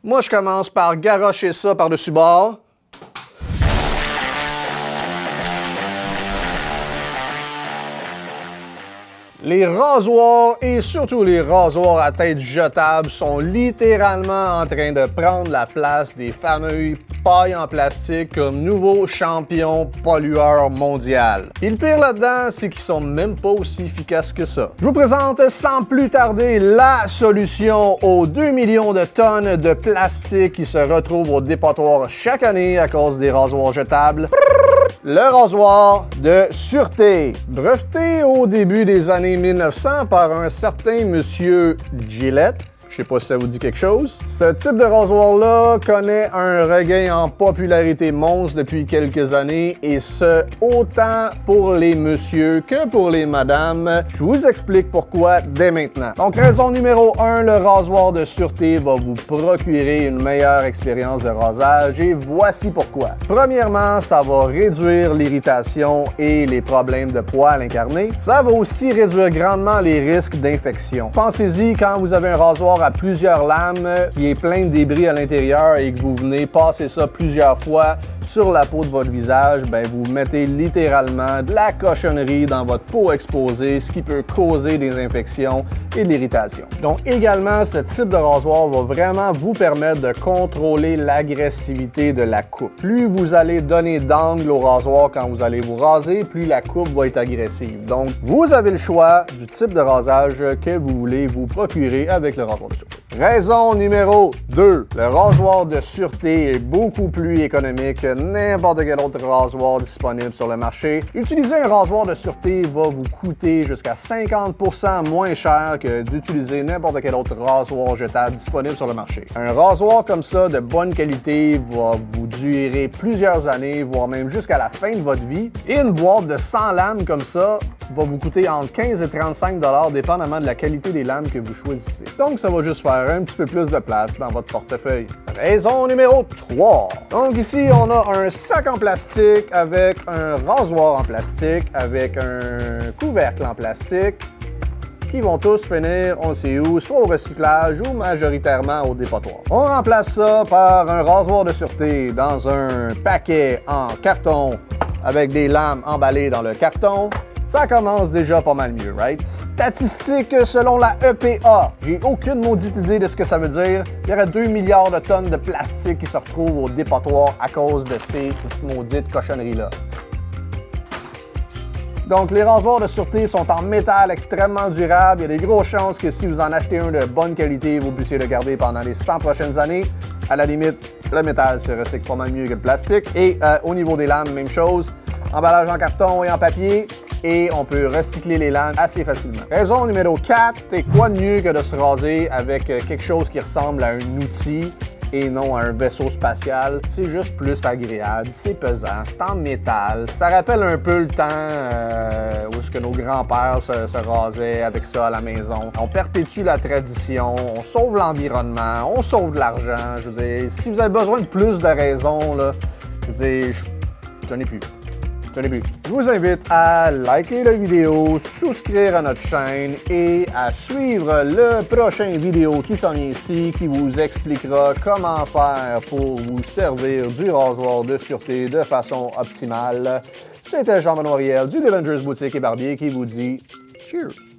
Moi, je commence par garrocher ça par-dessus bord. Les rasoirs et surtout les rasoirs à tête jetable sont littéralement en train de prendre la place des fameux pailles en plastique comme nouveau champion pollueur mondial. Et le pire là-dedans, c'est qu'ils sont même pas aussi efficaces que ça. Je vous présente sans plus tarder la solution aux 2 millions de tonnes de plastique qui se retrouvent au dépotoir chaque année à cause des rasoirs jetables. Le rasoir de sûreté. Breveté au début des années 1900 par un certain monsieur Gillette. Je sais pas si ça vous dit quelque chose. Ce type de rasoir-là connaît un regain en popularité monstre depuis quelques années, et ce, autant pour les messieurs que pour les madames. Je vous explique pourquoi dès maintenant. Donc, raison numéro 1, le rasoir de sûreté va vous procurer une meilleure expérience de rasage, et voici pourquoi. Premièrement, ça va réduire l'irritation et les problèmes de poils incarnés. Ça va aussi réduire grandement les risques d'infection. Pensez-y quand vous avez un rasoir à plusieurs lames qui est plein de débris à l'intérieur et que vous venez passer ça plusieurs fois sur la peau de votre visage, ben vous mettez littéralement de la cochonnerie dans votre peau exposée, ce qui peut causer des infections et de l'irritation. Donc également, ce type de rasoir va vraiment vous permettre de contrôler l'agressivité de la coupe. Plus vous allez donner d'angle au rasoir quand vous allez vous raser, plus la coupe va être agressive. Donc vous avez le choix du type de rasage que vous voulez vous procurer avec le rasoir de sûreté. Raison numéro 2. Le rasoir de sûreté est beaucoup plus économique que n'importe quel autre rasoir disponible sur le marché. Utiliser un rasoir de sûreté va vous coûter jusqu'à 50% moins cher que d'utiliser n'importe quel autre rasoir jetable disponible sur le marché. Un rasoir comme ça de bonne qualité va vous durer plusieurs années, voire même jusqu'à la fin de votre vie. Et une boîte de 100 lames comme ça va vous coûter entre 15 et 35 $, dépendamment de la qualité des lames que vous choisissez. Donc, ça va juste faire un petit peu plus de place dans votre portefeuille. Raison numéro 3. Donc ici, on a un sac en plastique avec un rasoir en plastique, avec un couvercle en plastique, qui vont tous finir, on sait où, soit au recyclage ou majoritairement au dépotoir. On remplace ça par un rasoir de sûreté dans un paquet en carton avec des lames emballées dans le carton. Ça commence déjà pas mal mieux, right? Statistiques selon la EPA. J'ai aucune maudite idée de ce que ça veut dire. Il y aurait 2 milliards de tonnes de plastique qui se retrouvent au dépotoir à cause de ces maudites cochonneries-là. Donc, les rasoirs de sûreté sont en métal extrêmement durable. Il y a des grosses chances que si vous en achetez un de bonne qualité, vous puissiez le garder pendant les 100 prochaines années. À la limite, le métal se recycle pas mal mieux que le plastique. Et au niveau des lames, même chose. Emballage en carton et en papier. Et on peut recycler les lames assez facilement. Raison numéro 4, c'est quoi de mieux que de se raser avec quelque chose qui ressemble à un outil et non à un vaisseau spatial. C'est juste plus agréable, c'est pesant, c'est en métal. Ça rappelle un peu le temps où est-ce que nos grands-pères se rasaient avec ça à la maison. On perpétue la tradition, on sauve l'environnement, on sauve de l'argent. Je veux dire, si vous avez besoin de plus de raisons, là, je veux dire, j'en ai plus. Je vous invite à liker la vidéo, souscrire à notre chaîne et à suivre le prochain vidéo qui s'en vient ici, qui vous expliquera comment faire pour vous servir du rasoir de sûreté de façon optimale. C'était Jean-Benoît Riel du Delangers Boutique et Barbier qui vous dit cheers!